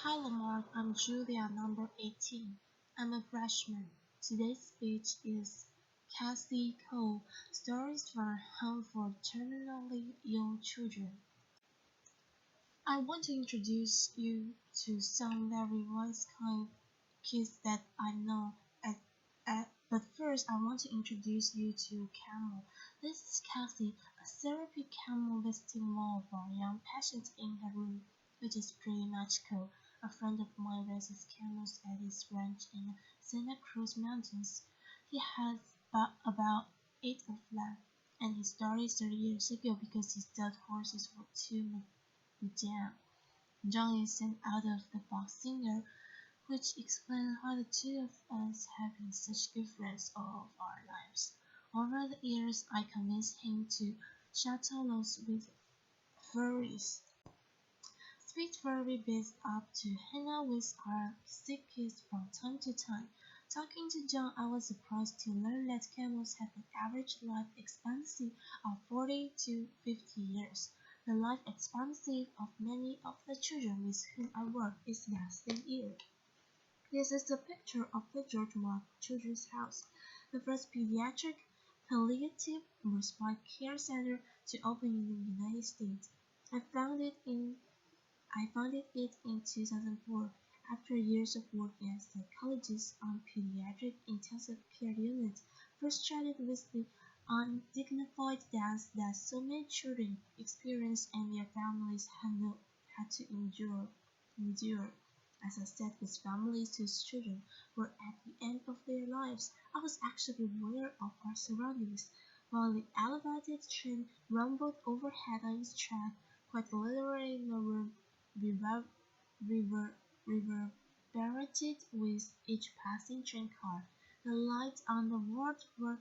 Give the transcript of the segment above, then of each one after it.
Hello Mark, I'm Julia, number 18. I'm a freshman. Today's speech is Cassie Cole, Stories from Home for Terminally Ill Children. I want to introduce you to some very wise kind kids that I know. But first, I want to introduce you to Camel. This is Cassie, a therapy camel visiting one of our young patients in her room, which is pretty much cool. A friend of mine raises camels at his ranch in the Santa Cruz Mountains. He has about 8 of them, and he started 30 years ago because he thought horses were too down. John is an out-of-the-box singer, which explains how the two of us have been such good friends all of our lives. Over the years, I convinced him to shuttle us with furries. Sweet furry beats up to hang out with our sick kids from time to time. Talking to John, I was surprised to learn that camels have an average life expectancy of 40 to 50 years. The life expectancy of many of the children with whom I work is less than a year. This is a picture of the George Mark Children's House, the first pediatric palliative respite care center to open in the United States. I founded it in 2004 after years of work as a psychologist on pediatric intensive care units, frustrated with the undignified deaths that so many children experience and their families had to endure. As I sat with families whose children were at the end of their lives, I was actually aware of our surroundings. While the elevated train rumbled overhead on its track, quite literally in the room rever- reverberated with each passing train car. The lights on the ward were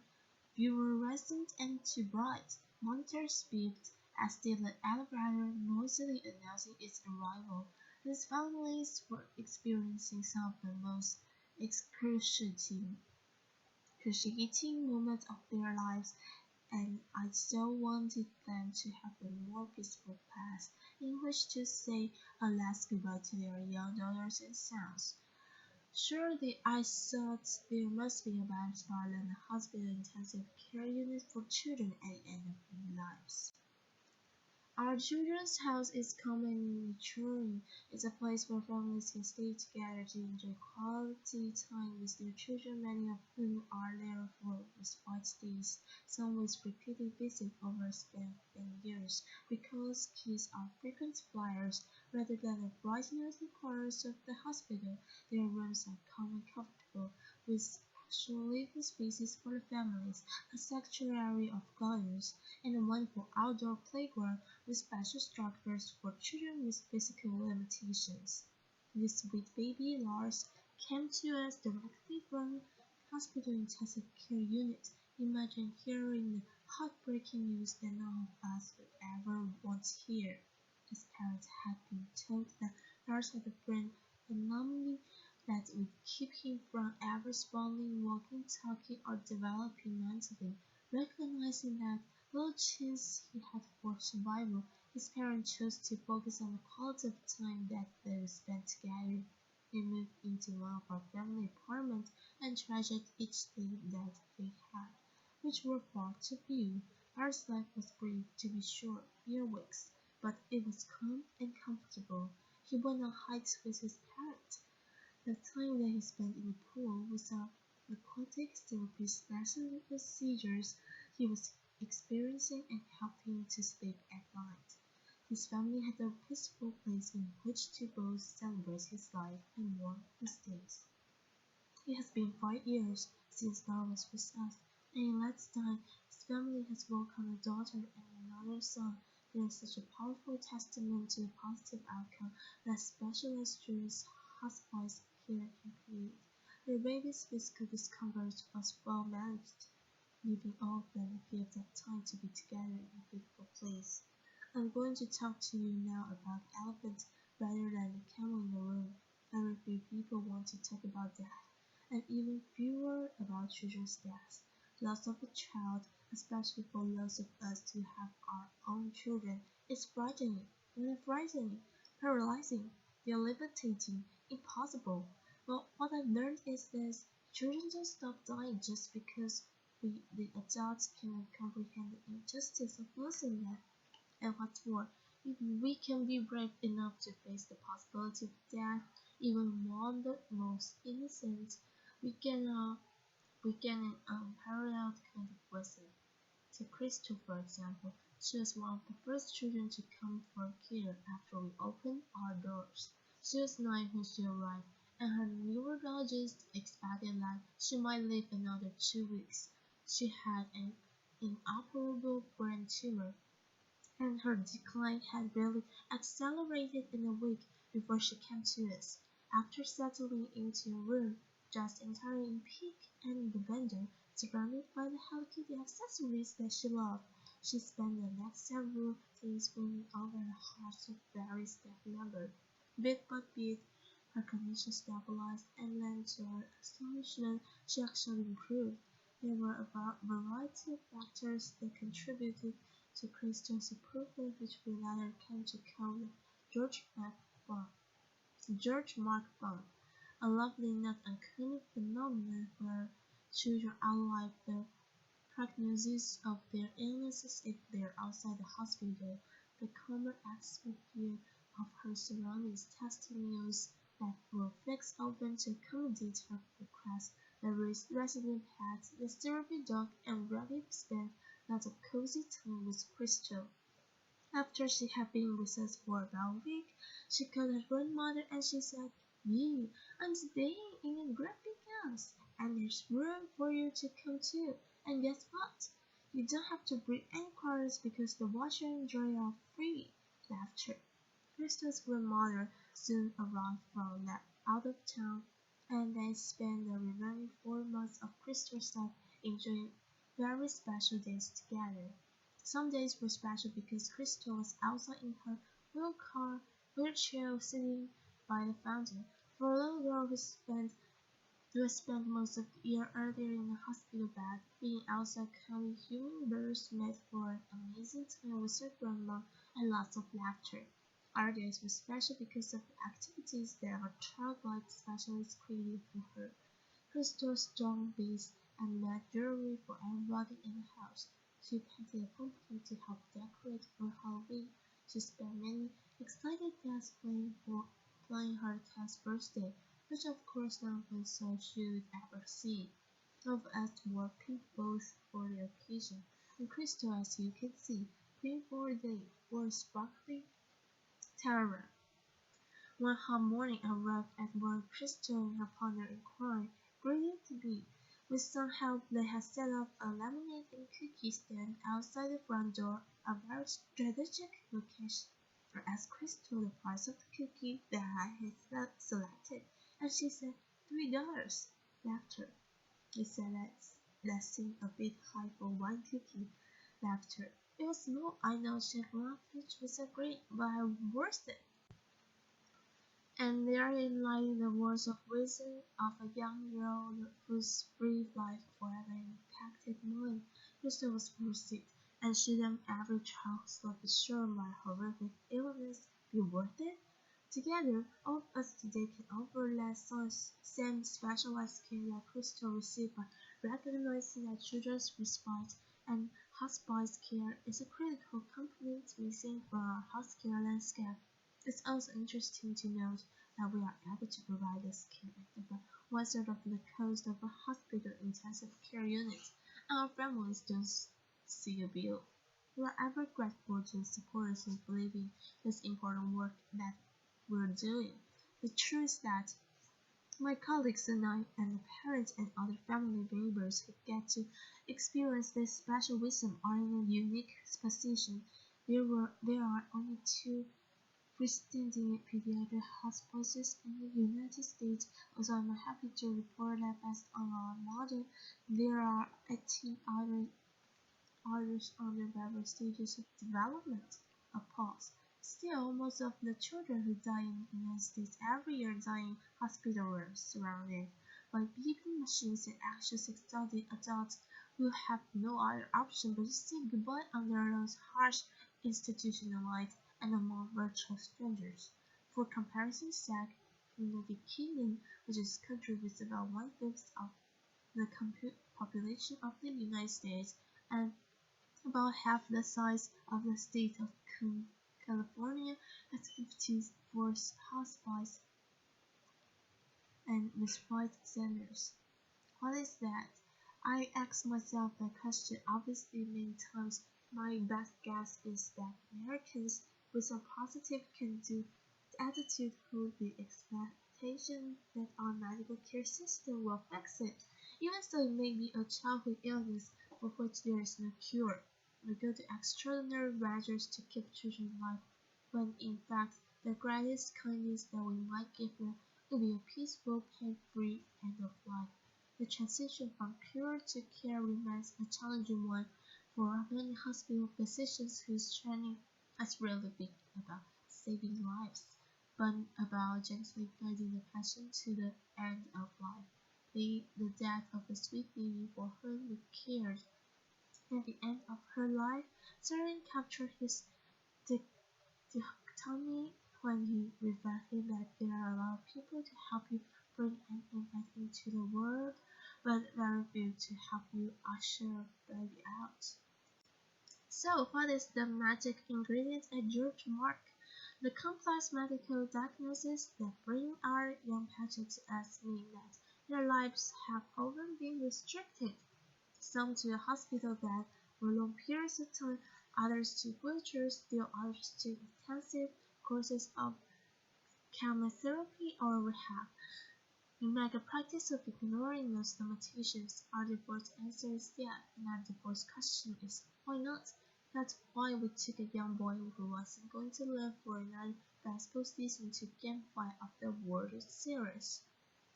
fluorescent and too bright. Monitors beeped as did the elevator noisily announcing its arrival. These families were experiencing some of the most excruciating moments of their lives, and I so wanted them to have a more peaceful past in which to say a last goodbye to their young daughters and sons. Surely I thought there must be a better spot than a hospital intensive care unit for children at the end of their lives. Our children's house is commonly maturing. It's a place where families can stay together to enjoy quality time with their children, many of whom are there for respite stays, some with repeated visits over a span of years. Because kids are frequent flyers, rather than the bright noisy corners of the hospital, their rooms are calm and comfortable, with special living spaces for the families, a sanctuary of gardens, and a wonderful outdoor playground with special structures for children with physical limitations. This sweet baby Lars came to us directly from the hospital intensive care unit. Imagine hearing the heartbreaking news that none of us would ever want to hear. His parents had been told that Lars had a brain anomaly that would keep him from ever spelling, walking, talking, or developing mentally. Recognizing that little chance he had for survival, his parents chose to focus on the quality of time that they spent together. They moved into one of our family apartments and treasured each day that they had, which were far too few. Our life was brief, to be sure, mere weeks, but it was calm and comfortable. He went on hikes with his parents. The time that he spent in the pool without aquatic therapist lessened the seizures he was experiencing and helped him to sleep at night. His family had a peaceful place in which to both celebrate his life and mourn his days. It has been 5 years since Dar was with us, and in that time his family has welcomed a daughter and another son. It is such a powerful testament to the positive outcome that specialized children's hospice care can create. Their baby's physical discomfort was well managed, giving all of them a gift of time to be together in a beautiful place. I'm going to talk to you now about elephants rather than the camel in the room. Very few people want to talk about death, and even fewer about children's deaths. Loss of a child, especially for those of us who have our own children, is frightening, paralyzing. debilitating, impossible. But what I've learned is this: children don't stop dying just because we, the adults, cannot comprehend the injustice of losing them. And what's more, if we can be brave enough to face the possibility of death, even one the most innocent, we can, an unparalleled kind of wisdom. To Crystal, for example, she was one of the first children to come for care after we opened our doors. She was 9 when she arrived, and her neurologist expected that she might live another 2 weeks. She had an inoperable brain tumor, and her decline had really accelerated in a week before she came to us. After settling into a room just entirely in pink and lavender, surrounded by the Hello Kitty accessories that she loved, she spent the next several days winning over the hearts of every staff member. Bit by bit, her condition stabilized, and then, to our astonishment, she actually improved. There were a variety of factors that contributed to Christian's approval, which we later came to call the George Bond, George Mark Bond, a lovely not uncommon phenomenon where children outlive the prognosis of their illnesses if they're outside the hospital. The common atmosphere of her surroundings, testimonials that were fixed open to accommodate her request, the resident pets, the syrupy dog, and Rabbit spent lots of cozy time with Crystal. After she had been with us for about a week, she called her grandmother and she said, "You, I'm staying in a great big house, and there's room for you to come too. And guess what? You don't have to bring any quarters because the washer and dryer are free." Laughter. Crystal's grandmother soon arrived from out of town, and they spent the remaining 4 months of Crystal's life enjoying very special days together. Some days were special because Crystal was outside in her wheelchair sitting by the fountain. For a little girl who had spent most of the year earlier in a hospital bed, being outside counting hummingbirds made for an amazing time with her grandma and lots of laughter. Our days were special because of the activities that our childlike specialists created for her. Crystal strung beads and made jewelry for everybody in the house. She painted a pumpkin to help decorate for Halloween. She spent many excited days playing her cat's birthday, which of course none of us thought she would ever see. None of us wore pink bows for the occasion, and Crystal, as you can see, pink for the day, wore sparkling tiara. One hot morning I arrived at work, Crystal and her partner inquired, "Greeting to be." With some help they had set up a lemonade and cookie stand outside the front door, a very strategic location. I asked Crystal the price of the cookie that I had selected, and she said $3. Laughter. He said that seemed a bit high for one cookie. Laughter. It was small, I know, Chef Fitch disagreed, but I worth it. And therein lie the words of wisdom of a young girl whose brief life forever impacted mine. Crystal was worth it, and shouldn't every child so destroyed by horrific illness be worth it? Together, all of us today can offer less same specialized care that Crystal received by recognizing that children's respite and hospice care is a critical component missing from our healthcare landscape. It's also interesting to note that we are able to provide this care at about one-third of the cost of a hospital intensive care unit, and our families don't see a bill. We are ever grateful to the supporters who believe in this important work that we're doing. The truth is that my colleagues and I, and the parents and other family members who get to experience this special wisdom, are in a unique position. There are only two freestanding pediatric hospices in the United States, although I'm happy to report that based on our model, there are 18 others under various stages of development. A pause. Still, most of the children who die in the United States every year die in hospital rooms surrounded by beeping machines and anxious exhausted adults who have no other option but to say goodbye under those harsh institutional lights and among virtual strangers. For comparison's sake, the United Kingdom, which is a country with about one-fifth of the population of the United States and about half the size of the state of California, has 54 hospitals and respite centers. What is that? I ask myself that question obviously many times. My best guess is that Americans with a positive can-do attitude hold the expectation that our medical care system will fix it, even though it may be a childhood illness for which there is no cure. We go to extraordinary measures to keep children alive, when in fact the greatest kindness that we might give them would be a peaceful, pain-free end of life. The transition from cure to care remains a challenging one for many hospital physicians whose training has really been about saving lives, but about gently guiding the patient to the end of life. The death of a sweet baby for whom we cared at the end of her life certainly captured his dichotomy when he reflected that there are a lot of people to help you bring an infant into the world, but very few to help you usher a baby out. So, what is the magic ingredient at George Mark? The complex medical diagnoses that bring our young patients to us mean that their lives have often been restricted, some to a hospital bed for long periods of time, others to wheelchairs, still others to intensive courses of chemotherapy or rehab. We make a practice of ignoring those limitations. Our default answer is yes, and our default question is why not? That's why we took a young boy who wasn't going to live for another baseball season to Game 5 of the World Series.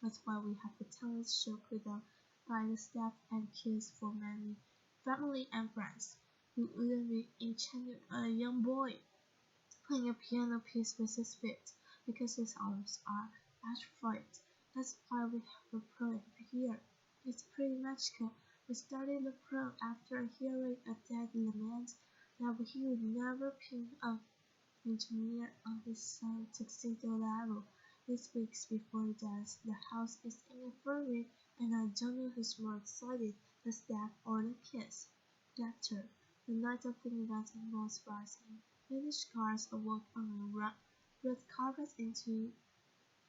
That's why we have the talent show put on by the staff and kids for many family and friends who wouldn't be enchanted a young boy playing a piano piece with his feet because his arms are atrophied. That's why we have a pro here. It's pretty magical. We started the pro after hearing a dad lament that he would never pin an engineer on his son tuxedo level. This weeks before he dies, the house is in a fervor, and I don't know who's more excited, the staff or the kids. Later, the night of the event involves rising. Finished cars walk on a red carpet into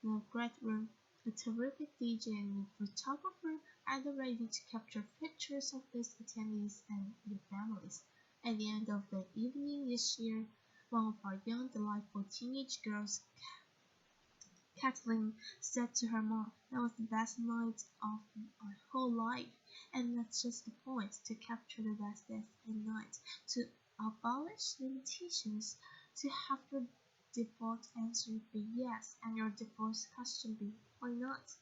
the great room. A terrific DJ and a photographer are ready to capture pictures of these attendees and their families. At the end of the evening this year, one of our young, delightful teenage girls, Kathleen, said to her mom, "That was the best night of our whole life." And that's just the point, to capture the best days and nights, to abolish limitations, to have your default answer be yes and your default question be why not.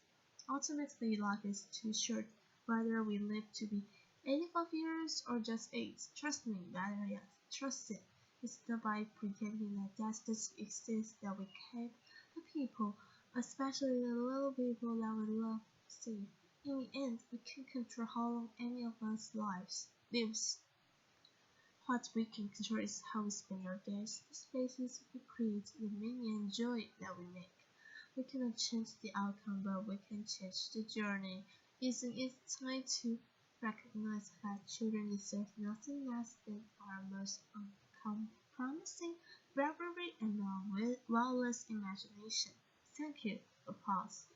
Ultimately, life is too short, whether we live to be 85 years or just 8. Trust me, better yet, trust it. It's not by pretending that death doesn't exist that we keep the people, especially the little people that we love, safe. In the end, we can't control how long any of us lives. What we can control is how we spend our days, the spaces we create, the meaning and joy that we make. We cannot change the outcome, but we can change the journey. Isn't it time to recognize that children deserve nothing less than our most uncompromising bravery and our wildest imagination? Thank you. Applause.